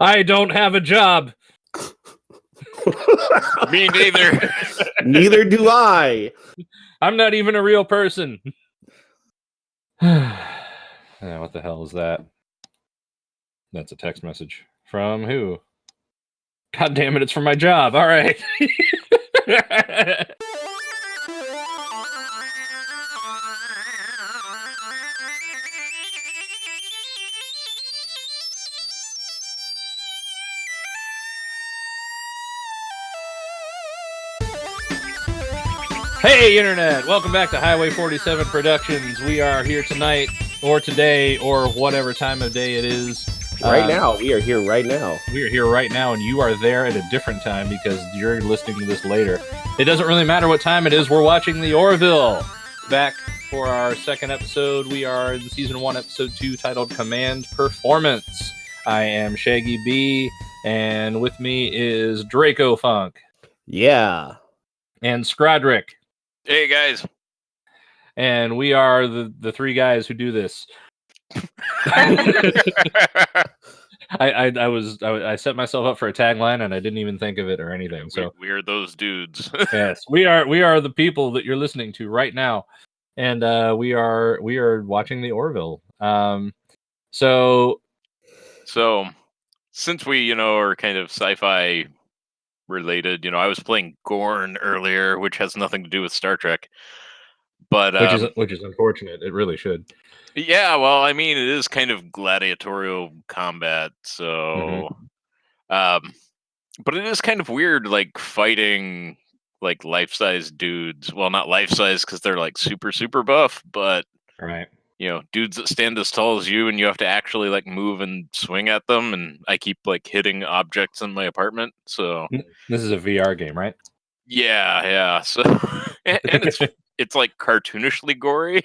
I don't have a job. Me neither. Neither do I. I'm not even a real person. What the hell is that? That's a text message. From who? God damn it, it's from my job. All right. Hey, Internet! Welcome back to Highway 47 Productions. We are here tonight, or today, or whatever time of day it is. Right now. We are here right now. We are here right now, and you are there at a different time because you're listening to this later. It doesn't really matter what time it is. We're watching the Orville. Back for our second episode. We are in Season 1, Episode 2, titled Command Performance. I am Shaggy B, and with me is Draco Funk. Yeah. And Scrodrick. Hey, guys. And we are the three guys who do this. I set myself up for a tagline and I didn't even think of it or anything. So we are those dudes. Yes, we are the people that you're listening to right now, and we are watching the Orville. So since we are kind of sci-fi related, I was playing Gorn earlier, which has nothing to do with Star Trek. But which is unfortunate. It really should. Yeah, well, I mean, it is kind of gladiatorial combat, so but it is kind of weird, like fighting like life-size dudes. Well, not life-size because they're like super buff, but right, dudes that stand as tall as you, and you have to actually like move and swing at them. And I keep like hitting objects in my apartment. So this is a VR game, right? Yeah. So and it's like cartoonishly gory.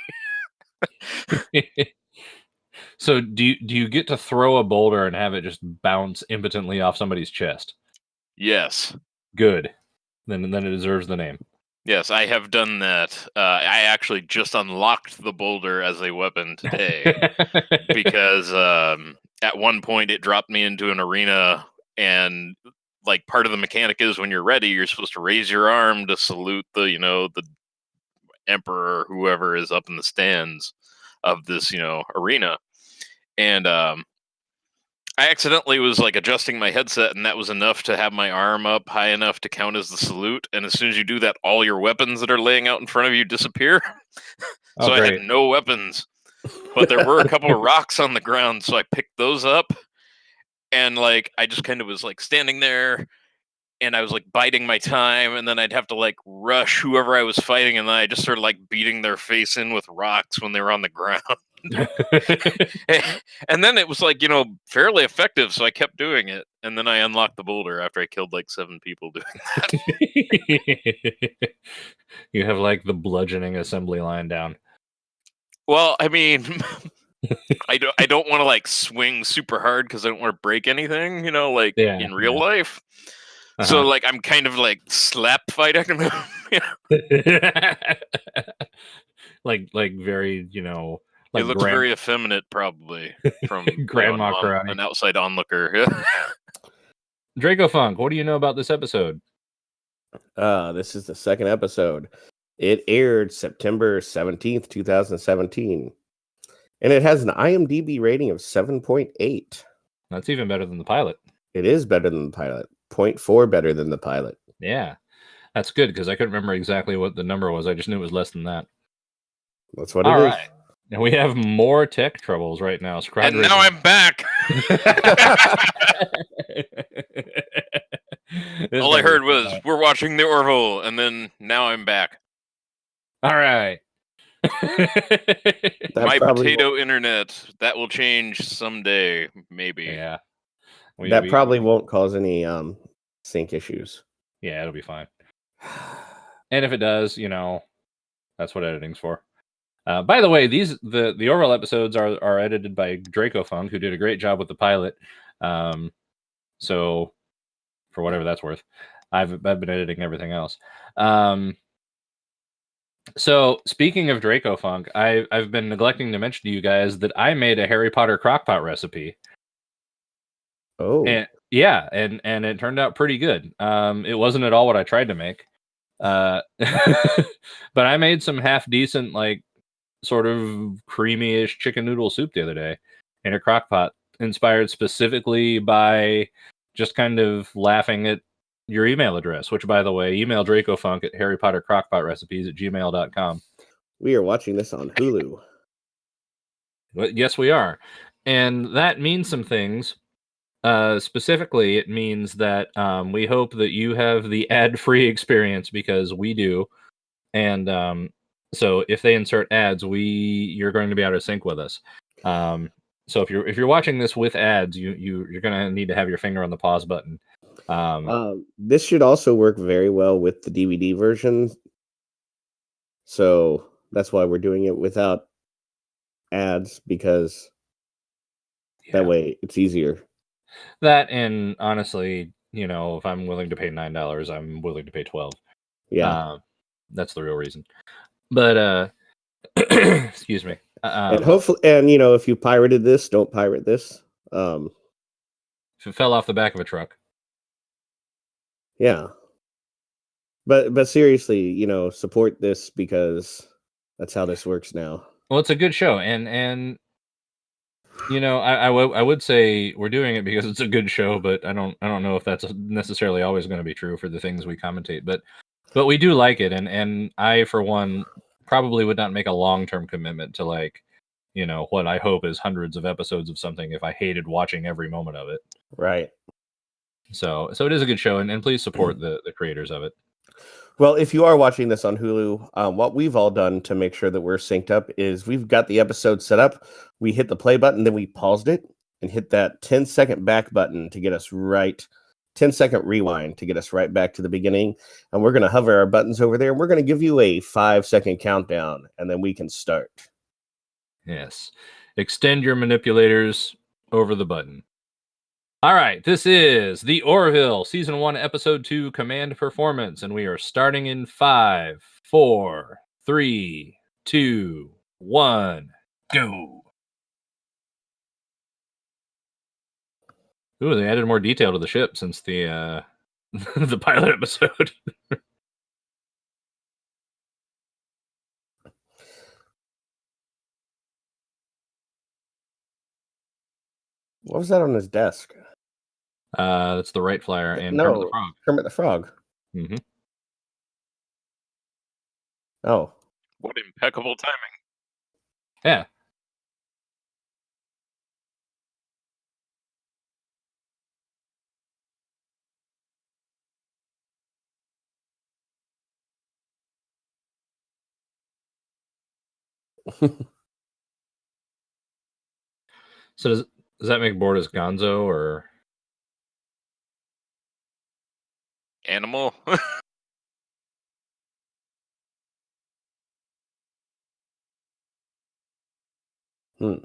So do you get to throw a boulder and have it just bounce impotently off somebody's chest? Yes. Good. Then it deserves the name. Yes, I have done that. I actually just unlocked the boulder as a weapon today because at one point it dropped me into an arena, and like part of the mechanic is when you're ready, you're supposed to raise your arm to salute the the emperor or whoever is up in the stands of this arena. And I accidentally was like adjusting my headset, and that was enough to have my arm up high enough to count as the salute. And as soon as you do that, all your weapons that are laying out in front of you disappear. So I had no weapons, but there were a couple of rocks on the ground, so I picked those up, and like I just kind of was like standing there, and I was like biding my time, and then I'd have to like rush whoever I was fighting, and then I just started like beating their face in with rocks when they were on the ground. And then it was like fairly effective, so I kept doing it, and then I unlocked the boulder after I killed like 7 people doing that. You have like the bludgeoning assembly line down. Well, I mean, I don't want to like swing super hard because I don't want to break anything, in real life. So like I'm kind of like slap fighting them. like very Like it looks very effeminate, probably, from Grandma karate. An outside onlooker. Draco Funk, what do you know about this episode? This is the second episode. It aired September 17th, 2017. And it has an IMDb rating of 7.8. That's even better than the pilot. It is better than the pilot. 0.4 better than the pilot. Yeah. That's good, because I couldn't remember exactly what the number was. I just knew it was less than that. That's what it is. All right. And we have more tech troubles right now. And now I'm back. All I heard was, we're watching the Orville, and then now I'm back. All right. My potato internet, that will change someday, maybe. Yeah. That probably won't cause any sync issues. Yeah, it'll be fine. And if it does, that's what editing's for. By the way, the Orville episodes are edited by Draco Funk, who did a great job with the pilot. So, for whatever that's worth, I've been editing everything else. So, speaking of Draco Funk, I've been neglecting to mention to you guys that I made a Harry Potter crockpot recipe. Oh, And yeah, and it turned out pretty good. It wasn't at all what I tried to make. But I made some half decent, like, sort of creamy-ish chicken noodle soup the other day in a crock pot, inspired specifically by just kind of laughing at your email address, which, by the way, email DracoFunk at HarryPotterCrockpotRecipes@gmail.com. we are watching this on Hulu. Yes, we are. And that means some things. Specifically, it means that we hope that you have the ad-free experience, because we do. And so if they insert ads, you're going to be out of sync with us. So if you're watching this with ads, you're going to need to have your finger on the pause button. This should also work very well with the DVD version. So that's why we're doing it without ads, because that way it's easier. That, and honestly, if I'm willing to pay $9, I'm willing to pay $12. Yeah. That's the real reason. But excuse me. And hopefully, and if you pirated this, don't pirate this. If it fell off the back of a truck. Yeah. But seriously, support this, because that's how this works now. Well, it's a good show, and I would say we're doing it because it's a good show, but I don't know if that's necessarily always going to be true for the things we commentate. But we do like it, and I, for one, probably would not make a long-term commitment to, like, what I hope is hundreds of episodes of something if I hated watching every moment of it. Right. So it is a good show, and please support the creators of it. Well, if you are watching this on Hulu, what we've all done to make sure that we're synced up is we've got the episode set up. We hit the play button, then we paused it and hit that 10-second back button to get us right, 10-second rewind to get us right back to the beginning. And we're going to hover our buttons over there, and we're going to give you a 5-second countdown, and then we can start. Yes. Extend your manipulators over the button. All right, this is the Orville Season 1, Episode 2, Command Performance, and we are starting in 5, 4, 3, 2, 1, go. Ooh, they added more detail to the ship since the the pilot episode. What was that on his desk? That's the right flyer and No, Kermit the Frog. Kermit the Frog. Mm-hmm. Oh. What impeccable timing. Yeah. So does that make Bordas Gonzo or Animal? Hmm.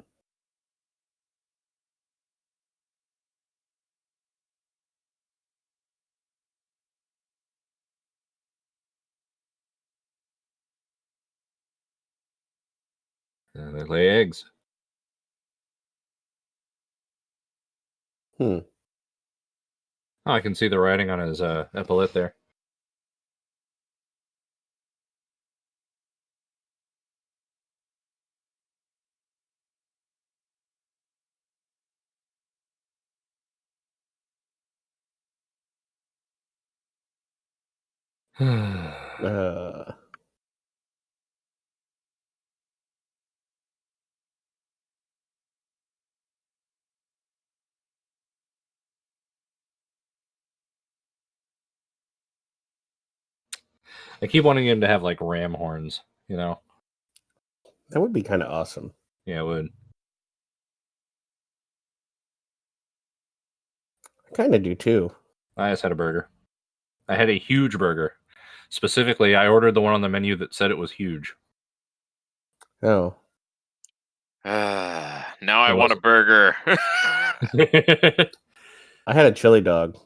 they lay eggs? Hmm. Oh, I can see the writing on his epaulette there. Uh, I keep wanting him to have, like, ram horns, that would be kind of awesome. Yeah, it would. I kind of do too. I just had a burger. I had a huge burger. Specifically, I ordered the one on the menu that said it was huge. Oh. Now I want a burger. I had a chili dog.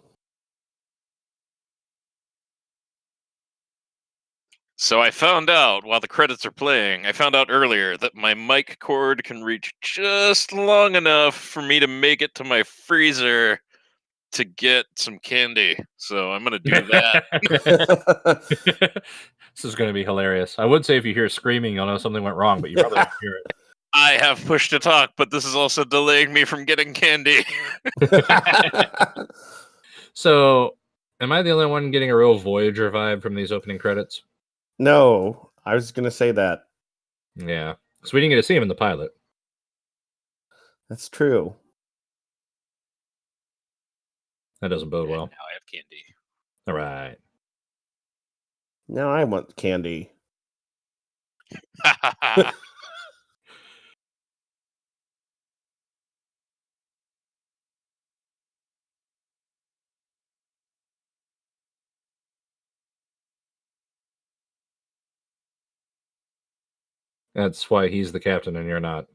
So I found out while the credits are playing, I found out earlier that my mic cord can reach just long enough for me to make it to my freezer to get some candy, so I'm gonna do that. This is going to be hilarious. I would say if you hear screaming, you'll know something went wrong, but you probably won't hear it. I have push to talk, but this is also delaying me from getting candy. So, am I the only one getting a real Voyager vibe from these opening credits? No, I was going to say that. Yeah. So we didn't get to see him in the pilot. That's true. That doesn't bode well. Now I have candy. All right. Now I want candy. That's why he's the captain and you're not.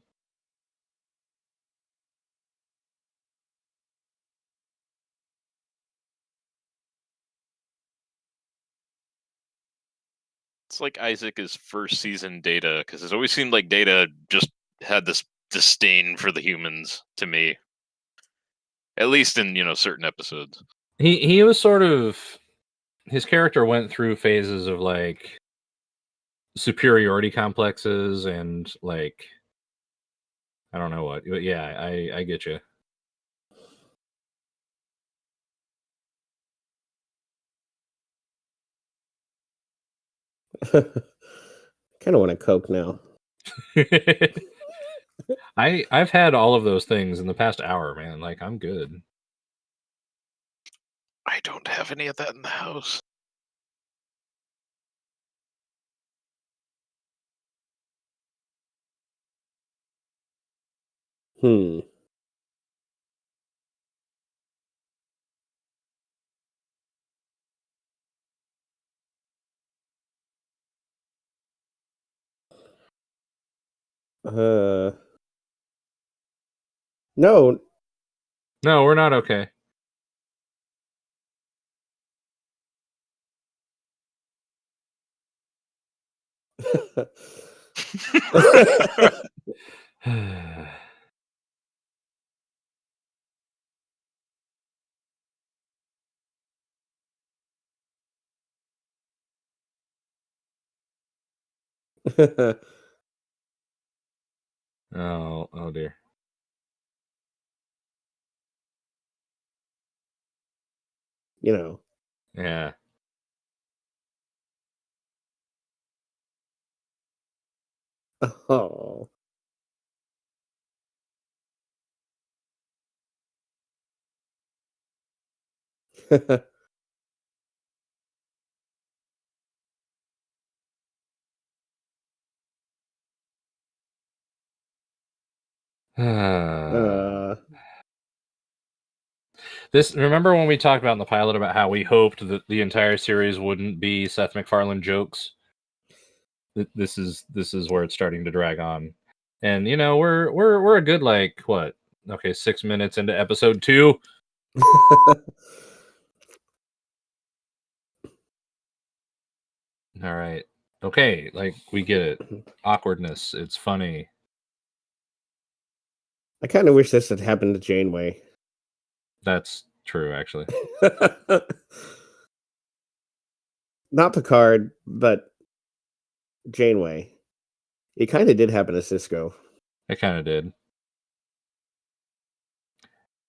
It's like Isaac is first season Data, because it's always seemed like Data just had this disdain for the humans to me. At least in, certain episodes. He was sort of, his character went through phases of like superiority complexes and like, I don't know what. But yeah, I get you. Kind of want a Coke now. I've had all of those things in the past hour, man. Like, I'm good. I don't have any of that in the house. Hmm. No. No, we're not okay. Oh dear. Yeah. Oh. This, remember when we talked about in the pilot about how we hoped that the entire series wouldn't be Seth MacFarlane jokes? This is where it's starting to drag on. And we're a good like what? Okay, 6 minutes into episode 2. All right. Okay, like we get it. Awkwardness. It's funny. I kind of wish this had happened to Janeway. That's true, actually. Not Picard, but Janeway. It kind of did happen to Cisco. It kind of did.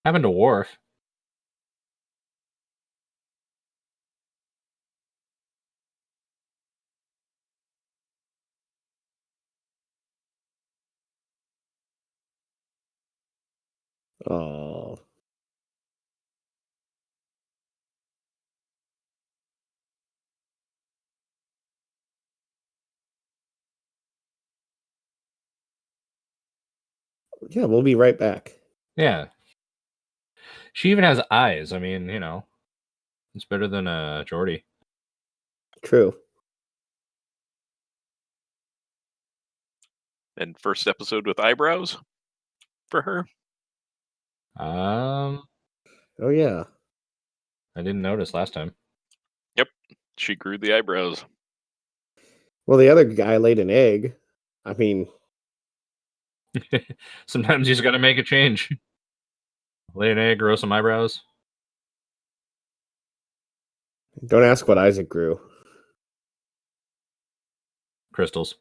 Happened to Worf. Oh. Yeah, we'll be right back. Yeah. She even has eyes. I mean, it's better than Geordi. True. And first episode with eyebrows for her. Oh yeah. I didn't notice last time. Yep, she grew the eyebrows. Well, the other guy laid an egg. I mean, sometimes you just got to make a change. Lay an egg, grow some eyebrows. Don't ask what Isaac grew. Crystals.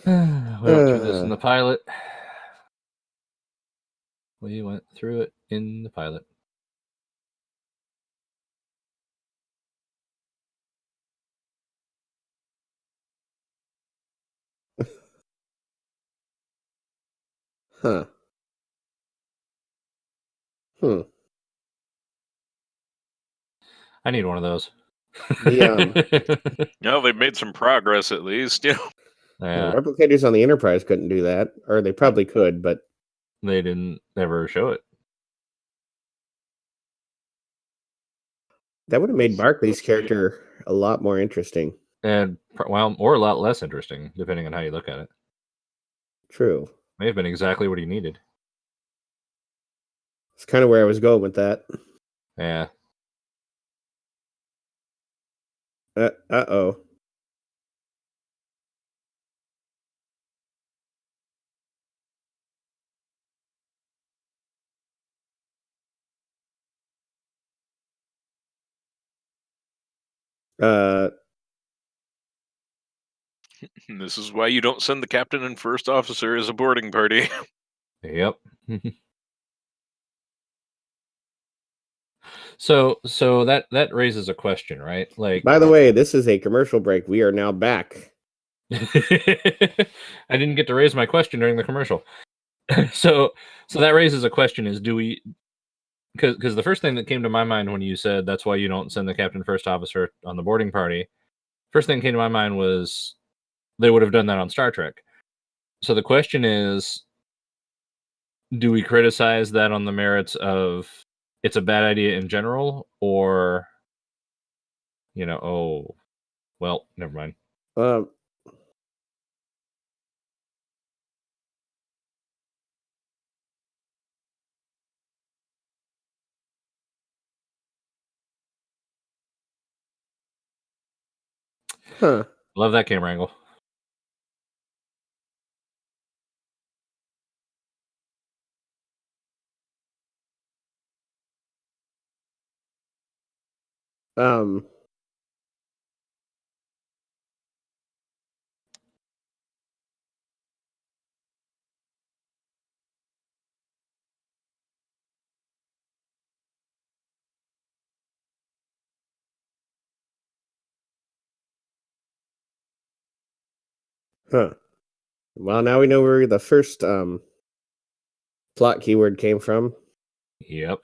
We went through this in the pilot. We went through it in the pilot. Huh. I need one of those. No, they've made some progress at least. Yeah. Yeah, Replicators on the Enterprise couldn't do that, or they probably could, but they didn't ever show it. that would have made Barclay's character a lot more interesting. And well, or a lot less interesting, depending on how you look at it. True. May have been exactly what he needed. It's kind of where I was going with that. Yeah. Uh-oh. This is why you don't send the captain and first officer as a boarding party. Yep. So that raises a question, right? Like, By the way, this is a commercial break. We are now back. I didn't get to raise my question during the commercial. So that raises a question: is do we? Because the first thing that came to my mind when you said that's why you don't send the captain first officer on the boarding party, first thing that came to my mind was they would have done that on Star Trek. So the question is, do we criticize that on the merits of it's a bad idea in general, or oh, well, never mind. Huh. Love that camera angle. Huh. Well, now we know where the first plot keyword came from. Yep.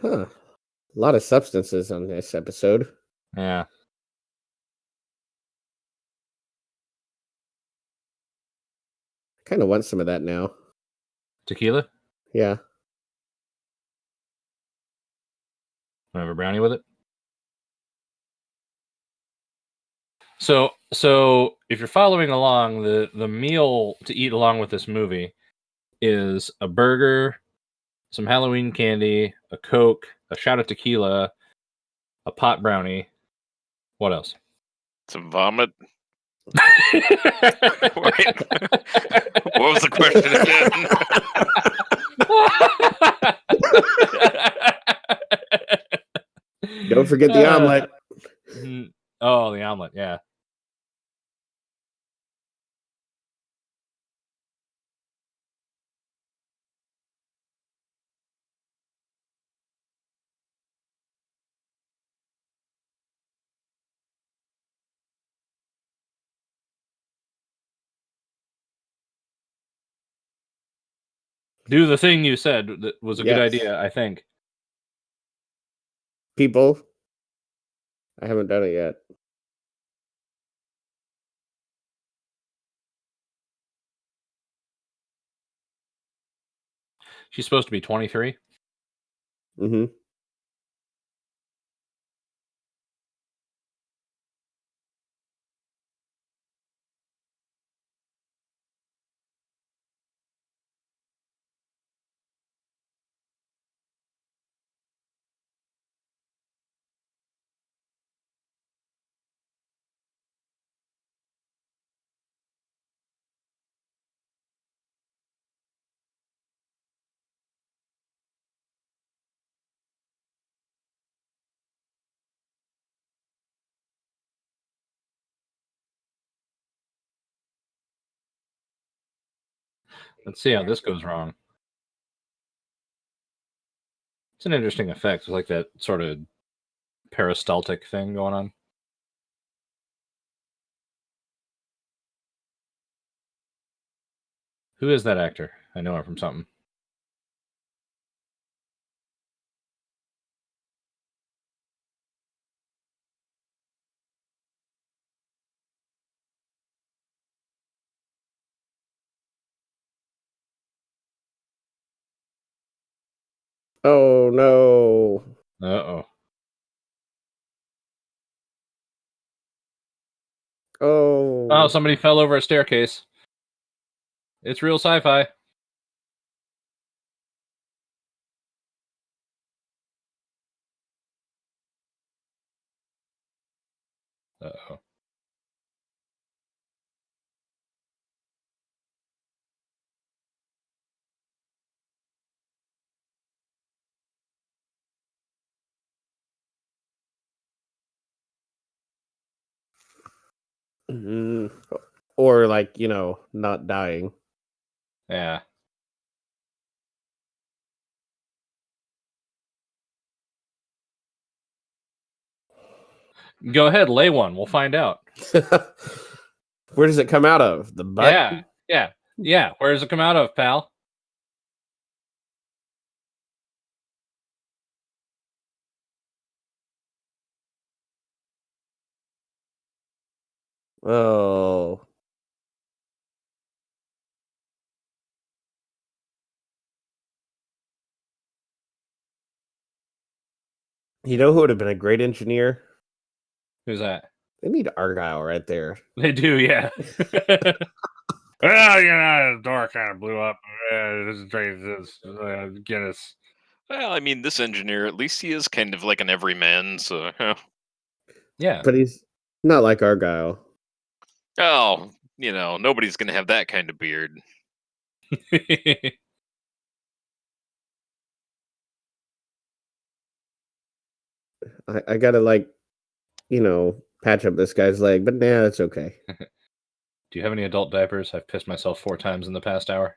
Huh. A lot of substances on this episode. Yeah. Kind of want some of that now. Tequila? Yeah. Want to have a brownie with it? So if you're following along, the meal to eat along with this movie is a burger, some Halloween candy, a Coke, a shot of tequila, a pot brownie. What else? Some vomit. Wait. What was the question again? Don't forget the omelet. Oh, the omelet, yeah. Do the thing you said that was a good Yes. idea, I think. People, I haven't done it yet. She's supposed to be 23. Mm-hmm. Let's see how this goes wrong. It's an interesting effect. It's like that sort of peristaltic thing going on. Who is that actor? I know her from something. Oh no. Uh-oh. Oh. Oh, somebody fell over a staircase. It's real sci-fi. Uh-oh. Mhm. Or like, not dying. Yeah. Go ahead, lay one. We'll find out. Where does it come out of? The butt? Yeah. Where does it come out of, pal? Oh. You know who would have been a great engineer? Who's that? They need Argyle right there. They do, yeah. Well, the door kind of blew up. Guinness. Well, I mean, this engineer, at least he is kind of like an everyman, so... Yeah. But he's not like Argyle. Oh, nobody's going to have that kind of beard. I gotta patch up this guy's leg, but nah, it's okay. Do you have any adult diapers? I've pissed myself 4 times in the past hour.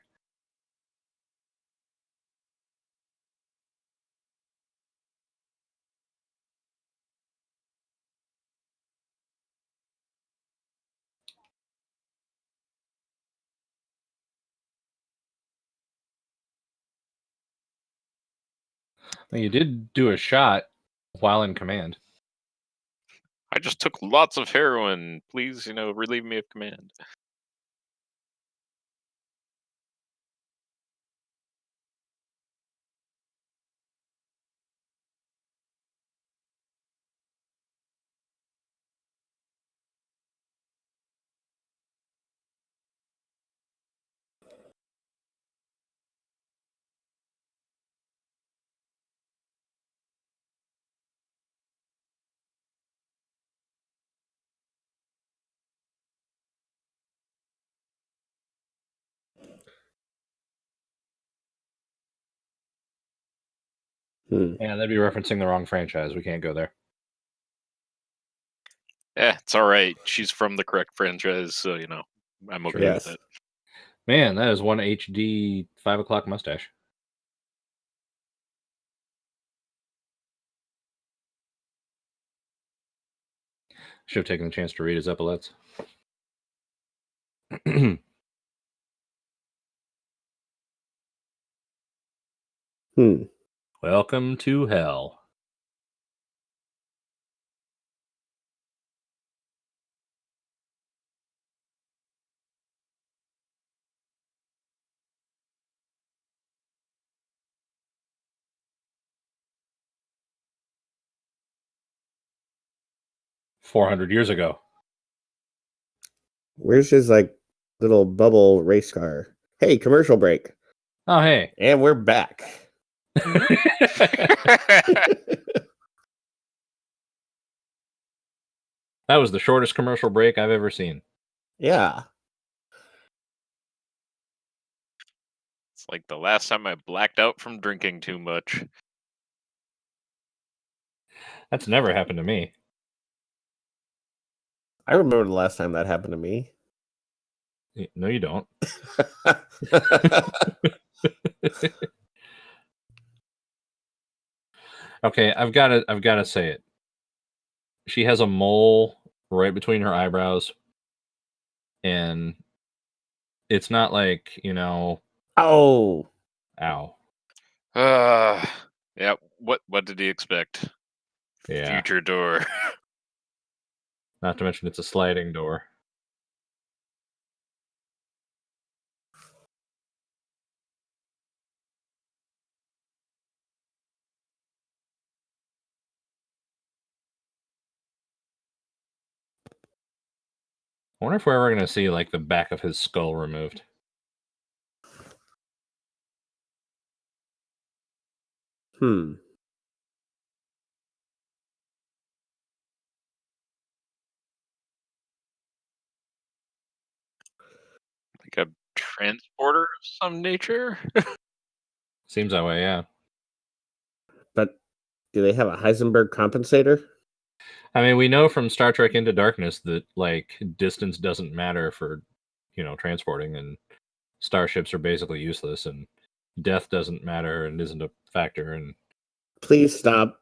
Well, you did do a shot while in command. I just took lots of heroin. Please, relieve me of command. Yeah, that'd be referencing the wrong franchise. We can't go there. It's all right. She's from the correct franchise, so, I'm okay Yes. with it. Man, that is one HD 5 o'clock mustache. Should have taken the chance to read his epaulets. Welcome to hell. $400 ago. Where's his like little bubble race car? Hey, commercial break. Oh, hey. And we're back. That was the shortest commercial break I've ever seen. Yeah. It's like the last time I blacked out from drinking too much. That's never happened to me. I remember the last time that happened to me. No, you don't. Okay, I've got to say it. She has a mole right between her eyebrows, and it's not like, Oh. ow. Yeah. What did he expect? Yeah. Future door. Not to mention it's a sliding door. I wonder if we're ever going to see like the back of his skull removed. Like a transporter of some nature? Seems that way, yeah. But do they have a Heisenberg compensator? I mean, we know from Star Trek Into Darkness that like distance doesn't matter for, transporting, and starships are basically useless, and death doesn't matter and isn't a factor. And Please stop.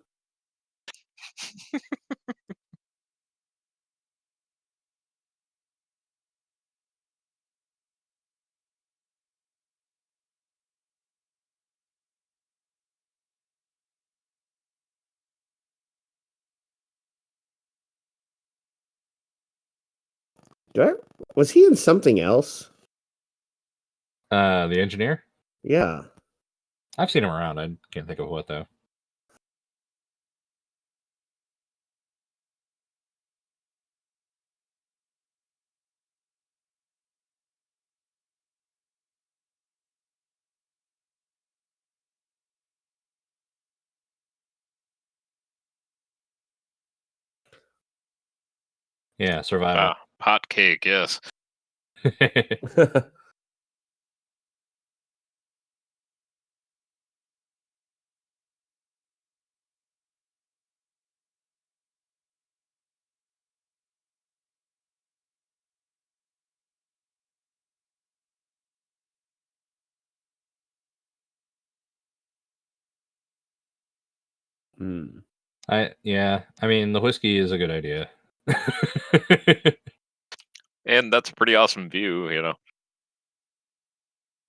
Was he in something else? the engineer? Yeah. I've seen him around. I can't think of what though. Yeah, survival. Pot cake, yes. I mean, the whiskey is a good idea. And that's a pretty awesome view.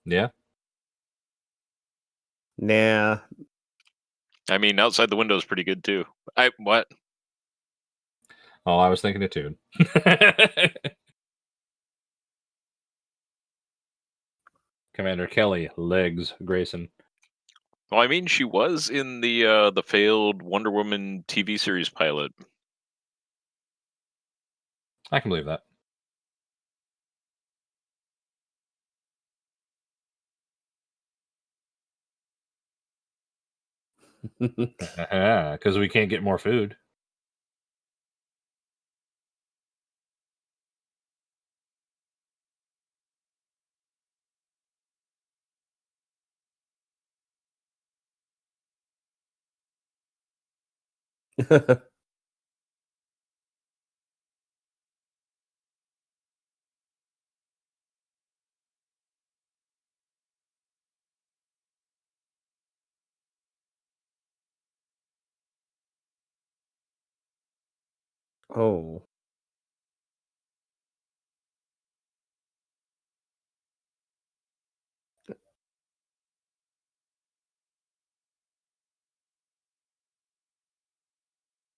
Yeah. Nah. I mean, outside the window is pretty good too. What? Oh, I was thinking it too. Commander Kelly, legs, Grayson. Well, I mean, she was in the failed Wonder Woman TV series pilot. I can believe that. Because we can't get more food. Oh.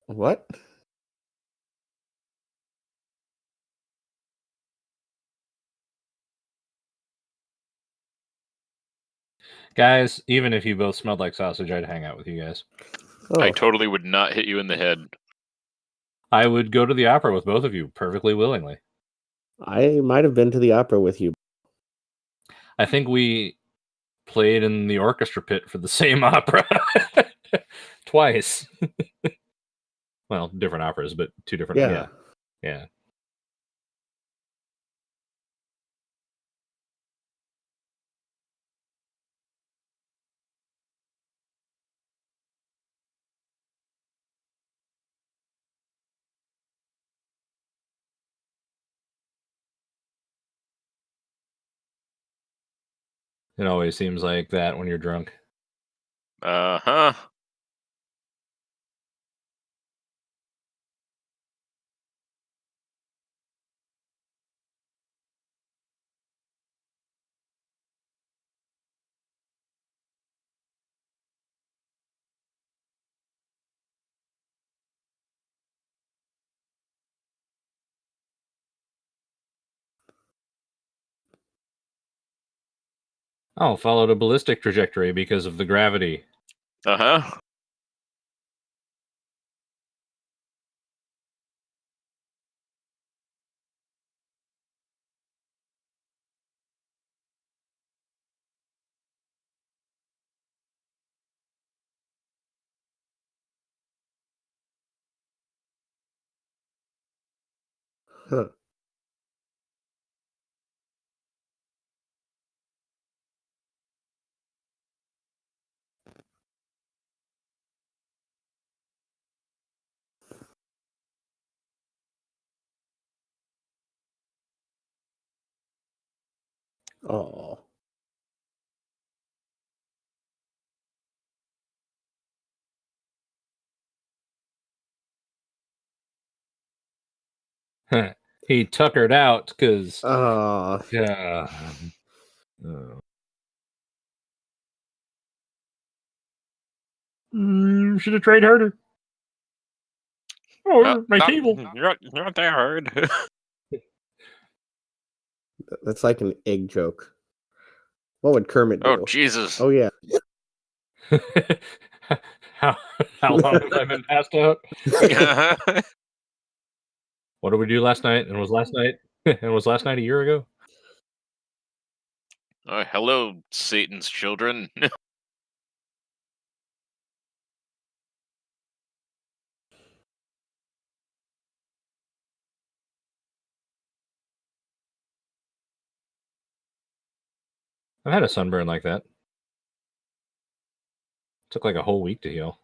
What? Guys, even if you both smelled like sausage, I'd hang out with you guys. Oh, I totally would not hit you in the head. I would go to the opera with both of you perfectly willingly. I might have been to the opera with you. I think we played in the orchestra pit for the same opera twice. Well, different operas, but two different. Yeah. Yeah. It always seems like that when you're drunk. Uh-huh. Oh, followed a ballistic trajectory because of the gravity. Uh-huh. Huh. Oh. He tuckered out because. Oh. Yeah. Should have tried harder. Oh, my table. Not that hard. That's like an egg joke. What would Kermit do? Oh, Jesus. Oh, yeah. how long have I been passed out? Uh-huh. What did we do last night? And was last night? And was last night a year ago? Hello, Satan's children. I've had a sunburn like that. Took like a whole week to heal.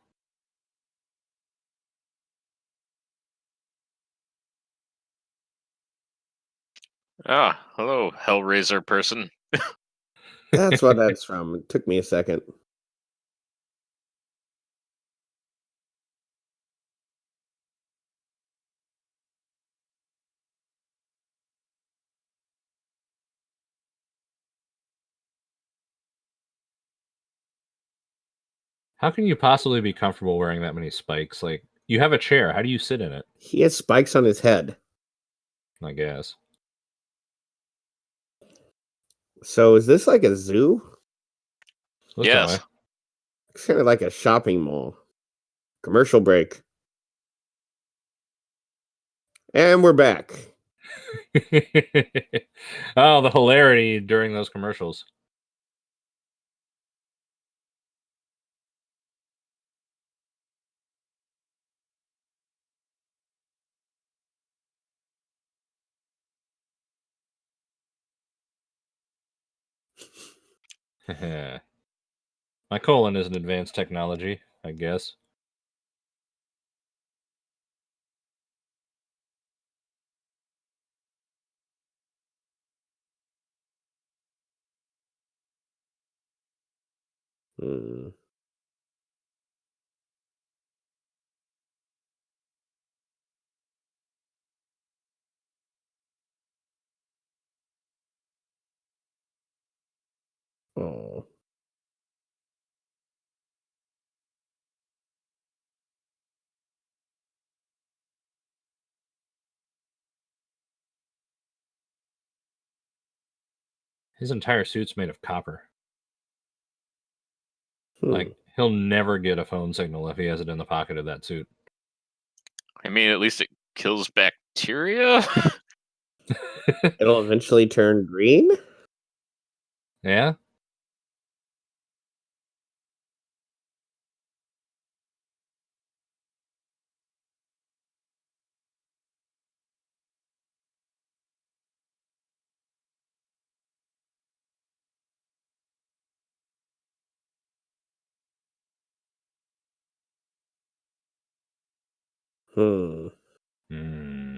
Hello, Hellraiser person. That's what that's from. It took me a second. How can you possibly be comfortable wearing that many spikes? Like, you have a chair. How do you sit in it? He has spikes on his head. I guess. So is this like a zoo? Looks Yes. that way. It's kind of like a shopping mall. Commercial break. And we're back. Oh, the hilarity during those commercials. My colon is an advanced technology, I guess. Hmm. Oh. His entire suit's made of copper. Hmm. Like, he'll never get a phone signal if he has it in the pocket of that suit. I mean, at least it kills bacteria. It'll eventually turn green. Yeah? Hmm. Hmm.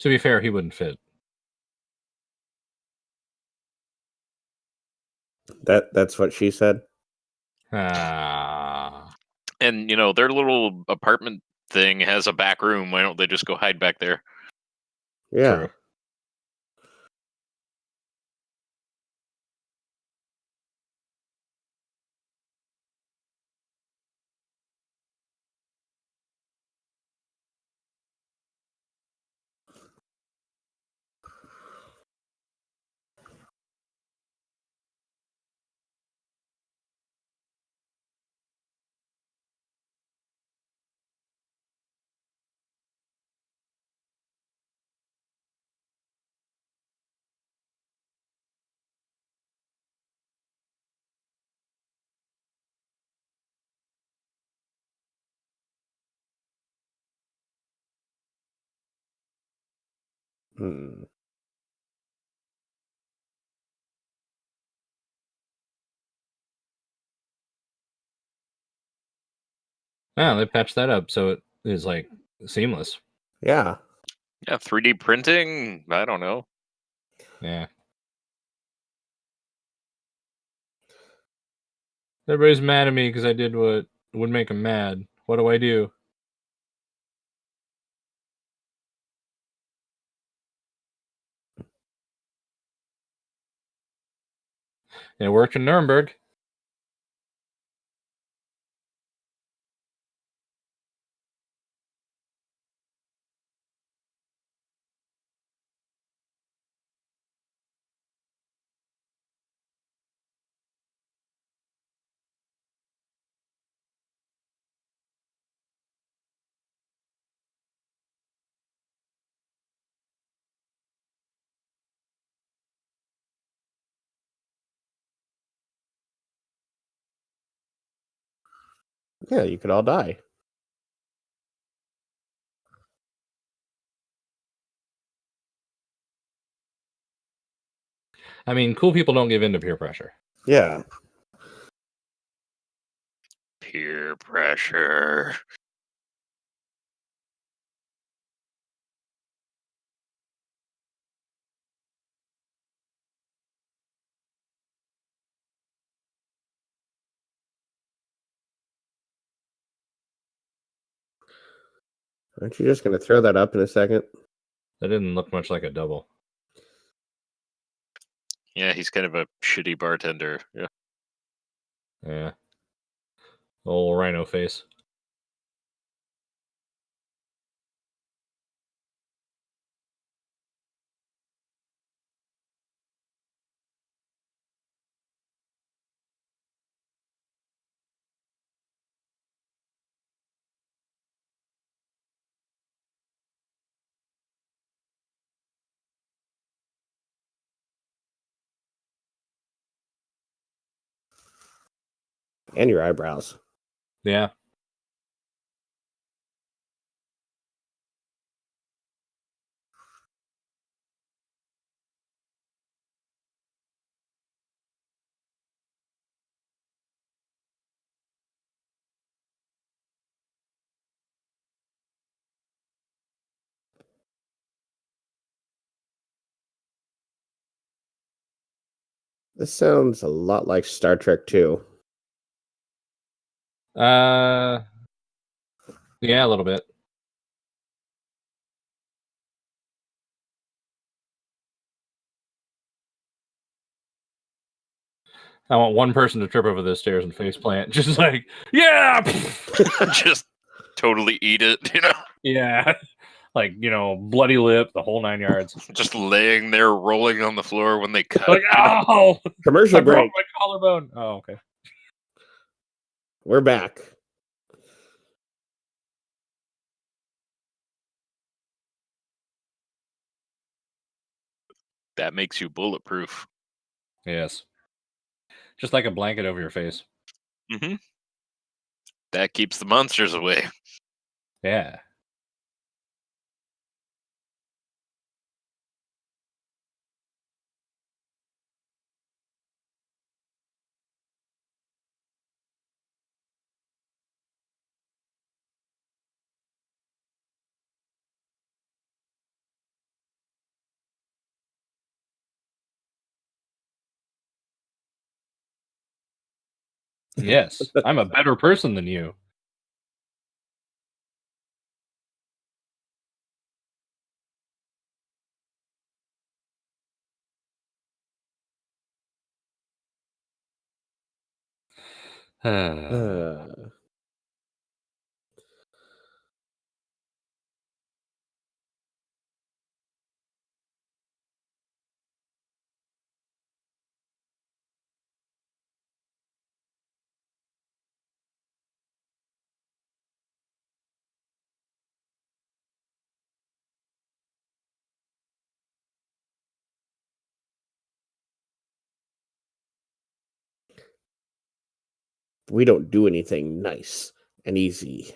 To be fair, he wouldn't fit. That's what she said. Ah. And, their little apartment thing has a back room. Why don't they just go hide back there? Yeah. True. Hmm. Yeah, they patched that up so it is like seamless. Yeah. Yeah, 3D printing. I don't know. Yeah. Everybody's mad at me because I did what would make them mad. What do I do? It worked in Nuremberg. Yeah, you could all die. I mean, cool people don't give in to peer pressure. Yeah. Peer pressure. Aren't you just going to throw that up in a second? That didn't look much like a double. Yeah, he's kind of a shitty bartender. Yeah. Yeah. Old rhino face. And your eyebrows. Yeah. This sounds a lot like Star Trek 2. Yeah, a little bit. I want one person to trip over the stairs and face plant. Just like, yeah! Just totally eat it, Yeah. Like, bloody lip, the whole 9 yards. just laying there rolling on the floor when they cut. Like, ow! Commercial I broke break. my collarbone. Oh, okay. We're back. That makes you bulletproof. Yes. Just like a blanket over your face. Mm-hmm. That keeps the monsters away. Yeah. Yes. I'm a better person than you. We don't do anything nice and easy.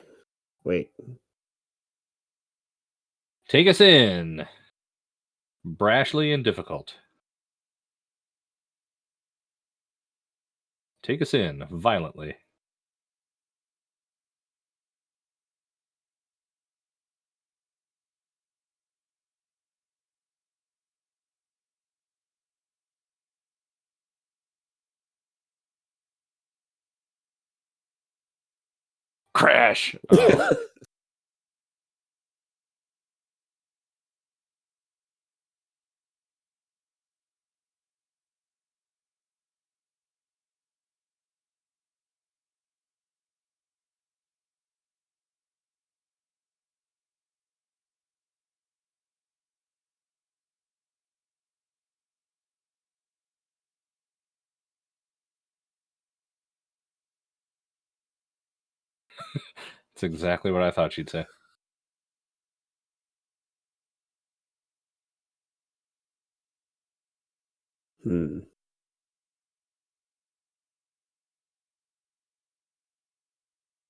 Wait. Take us in. Brashly and difficult. Take us in violently. Crash. Oh. That's exactly what I thought she'd say.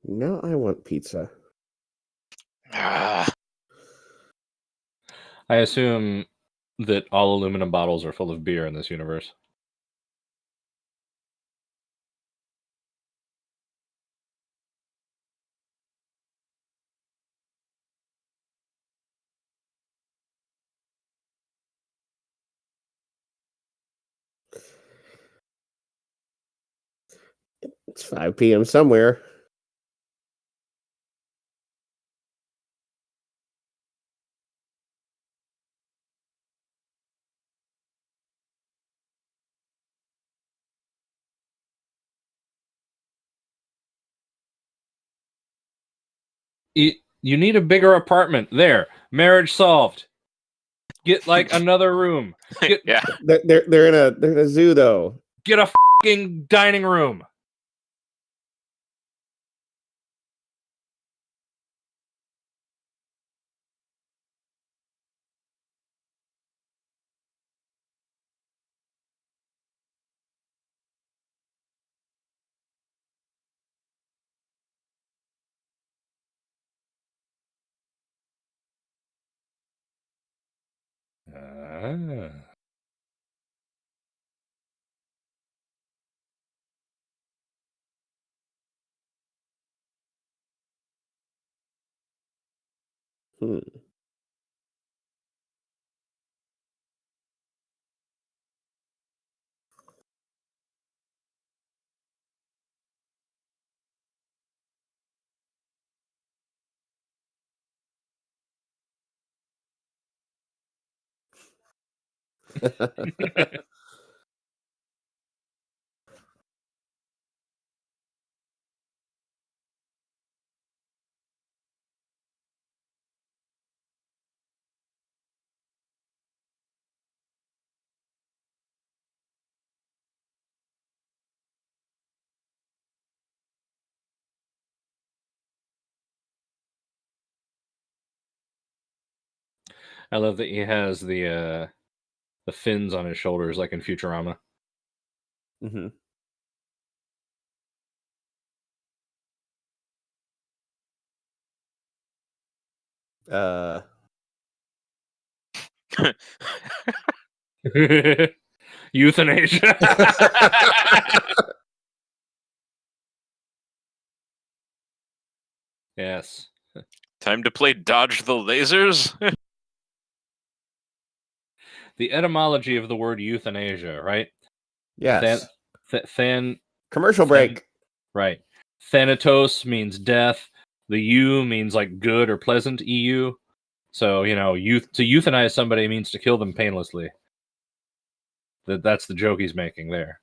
Now I want pizza. Ah, I assume that all aluminum bottles are full of beer in this universe. It's 5 p.m. somewhere. You need a bigger apartment. There. Marriage solved. Get like another room. yeah. They're in a zoo though. Get a fucking dining room. Ah. I love that he has the fins on his shoulders, like in Futurama. Mm-hmm. Euthanasia. Yes. Time to play dodge the lasers. The etymology of the word euthanasia, right? Yes. Commercial break. Right. Thanatos means death. The eu means like good or pleasant, EU. So, to euthanize somebody means to kill them painlessly. That's the joke he's making there.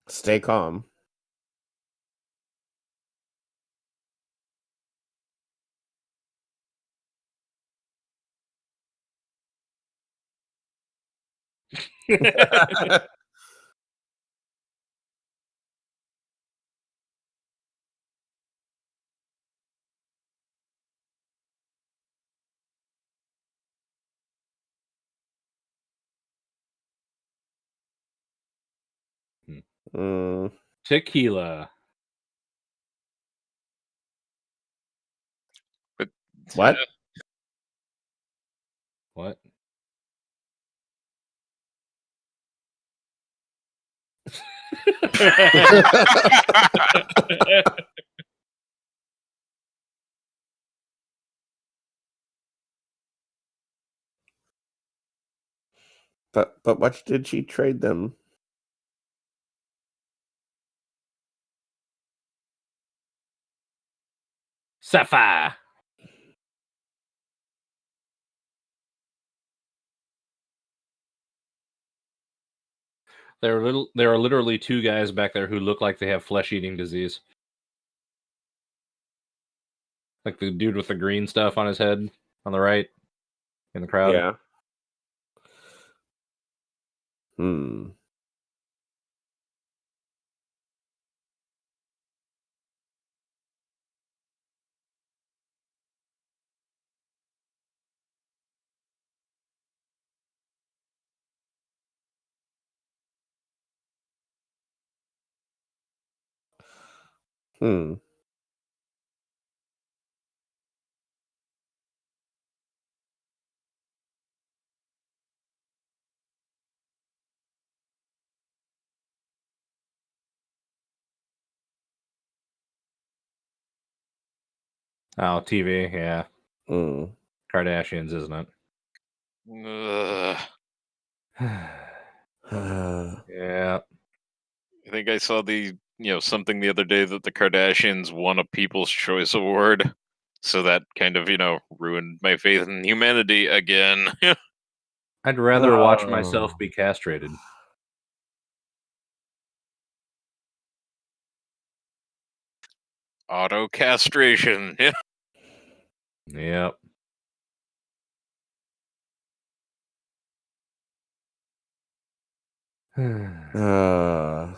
Stay calm. Tequila. What? What? But what did she trade them? Sapphire. There are literally two guys back there who look like they have flesh-eating disease. Like the dude with the green stuff on his head on the right in the crowd. Yeah. Hmm. Hmm. Oh, TV, yeah. Hmm. Kardashians, isn't it? Yeah. I think I saw something the other day that the Kardashians won a People's Choice Award. So that kind of, ruined my faith in humanity again. I'd rather watch myself be castrated. Auto castration. Yep. Well,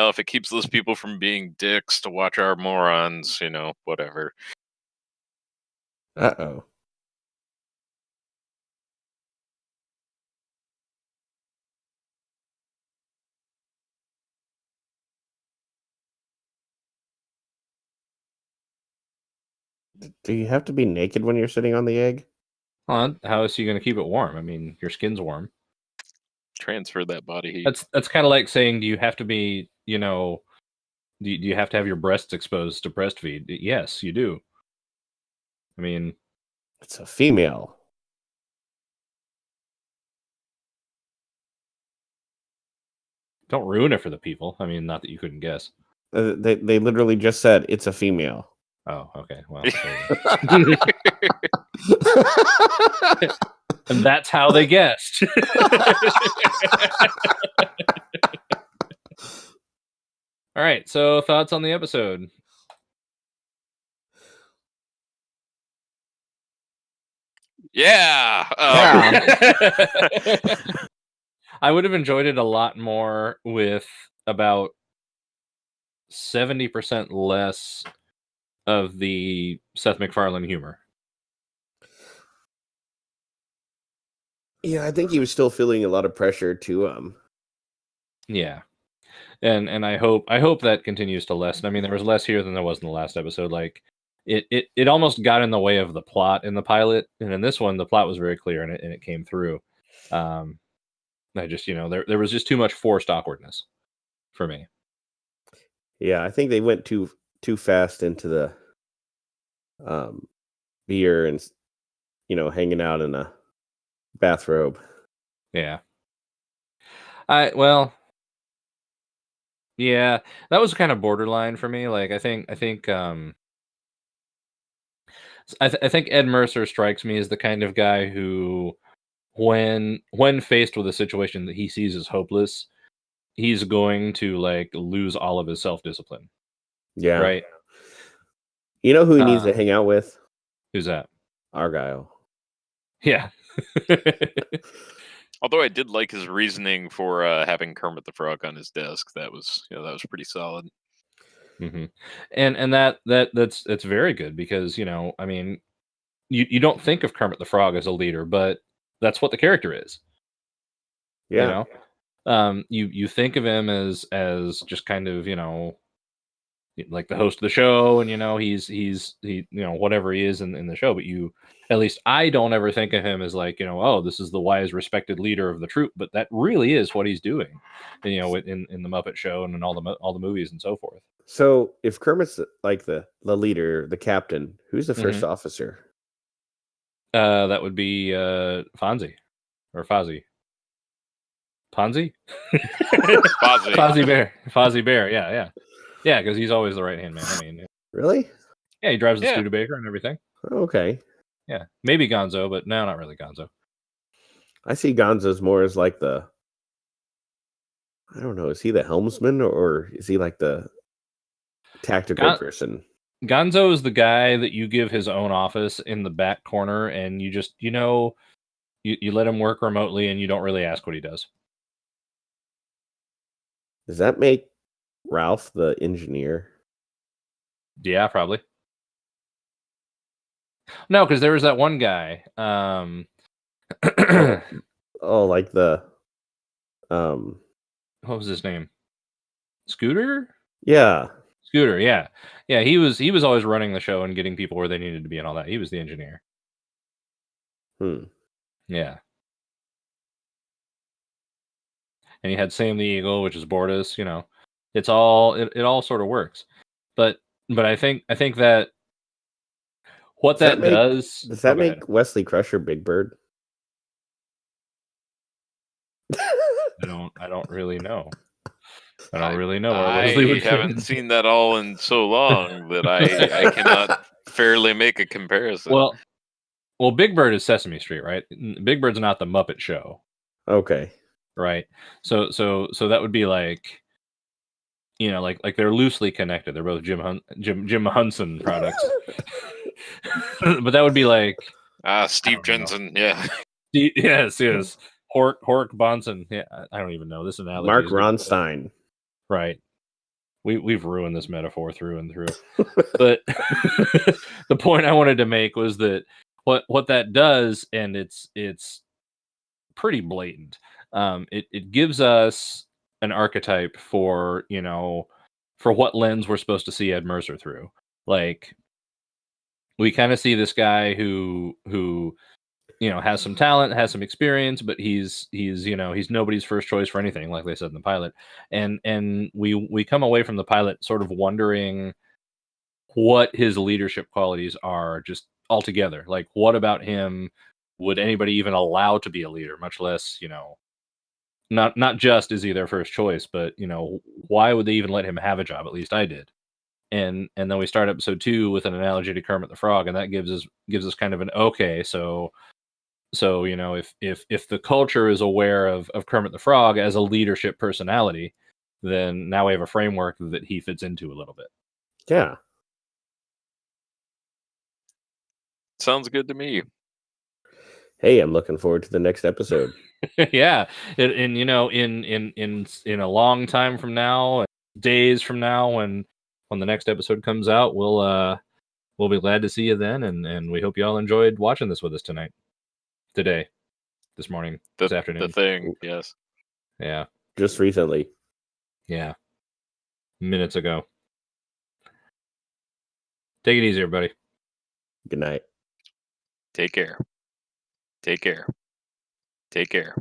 if it keeps those people from being dicks to watch our morons, whatever. Uh-oh. Do you have to be naked when you're sitting on the egg? Well, how is he going to keep it warm? I mean, your skin's warm. Transfer that body heat. That's kind of like saying, do you have to be, do you have to have your breasts exposed to breastfeed? Yes, you do. I mean, It's a female. don't ruin it for the people. I mean, not that you couldn't guess. They literally just said it's a female. Oh, okay. Well, and that's how they guessed. All right. So, thoughts on the episode? Yeah. I would have enjoyed it a lot more with about 70% less of the Seth MacFarlane humor. Yeah, I think he was still feeling a lot of pressure to Yeah. And I hope that continues to lessen. I mean, there was less here than there was in the last episode. Like it almost got in the way of the plot in the pilot, and in this one the plot was very clear and it came through. I just, there was just too much forced awkwardness for me. Yeah, I think they went too fast into the beer and hanging out in a bathrobe. Yeah. Yeah, that was kind of borderline for me. Like I think I think Ed Mercer strikes me as the kind of guy who, when faced with a situation that he sees as hopeless, he's going to like lose all of his self-discipline. Yeah. Right. You know who he needs to hang out with? Who's that? Argyle. Yeah. Although I did like his reasoning for having Kermit the Frog on his desk. That was pretty solid. Mm-hmm. And that's very good because, I mean, you don't think of Kermit the Frog as a leader, but that's what the character is. Yeah. You think of him as just kind of, like the host of the show, and he's whatever he is in the show, but at least I don't ever think of him as like, oh, this is the wise, respected leader of the troop, but that really is what he's doing, in the Muppet Show and in all the movies and so forth. So if Kermit's like the leader, the captain, who's the first officer? That would be Fonzie or Fozzie. Ponzi? Fozzie Bear. Yeah, because he's always the right hand man. I mean, really? Yeah, he drives the Studebaker and everything. Okay. Yeah, maybe Gonzo, but no, not really Gonzo. I see Gonzo's more as like I don't know, is he the helmsman or is he like the tactical person? Gonzo is the guy that you give his own office in the back corner, and you just, you let him work remotely, and you don't really ask what he does. Does that make Ralph the engineer? Yeah, probably. No, because there was that one guy. Like the what was his name? Scooter? Yeah. Scooter, yeah. Yeah, he was always running the show and getting people where they needed to be and all that. He was the engineer. Yeah. And he had Sam the Eagle, which is Bortus, It's all it all sort of works. But I think that what does that make Wesley Crusher Big Bird? I don't really know. I don't really know. I haven't seen that all in so long that I cannot fairly make a comparison. Well, Big Bird is Sesame Street, right? Big Bird's not the Muppet Show. Okay. Right. So that would be like, like they're loosely connected. They're both Jim Henson products. But that would be like Steve Jensen, yeah. Yes. Hork Bonson. Yeah, I don't even know this analogy. Mark Ronstein. Right. We've ruined this metaphor through and through. But the point I wanted to make was that what that does, and it's pretty blatant. It gives us an archetype for what lens we're supposed to see Ed Mercer through. Like, we kind of see this guy who has some talent, has some experience, but he's nobody's first choice for anything, like they said in the pilot. And we come away from the pilot sort of wondering what his leadership qualities are just altogether. Like, what about him would anybody even allow to be a leader, much less, not just is he their first choice, but why would they even let him have a job? At least I did. and then we start episode 2 with an analogy to Kermit the Frog, and that gives us kind of an okay, so you know, if the culture is aware of Kermit the Frog as a leadership personality, then now we have a framework that he fits into a little bit. Yeah. Sounds good to me. Hey, I'm looking forward to the next episode. Yeah, and you know, in a long time from now, days from now, when the next episode comes out, we'll be glad to see you then, and we hope you all enjoyed watching this with us today, this morning, this afternoon. The thing, yes. Yeah. Just recently. Yeah. Minutes ago. Take it easy, everybody. Good night. Take care. Take care. Take care.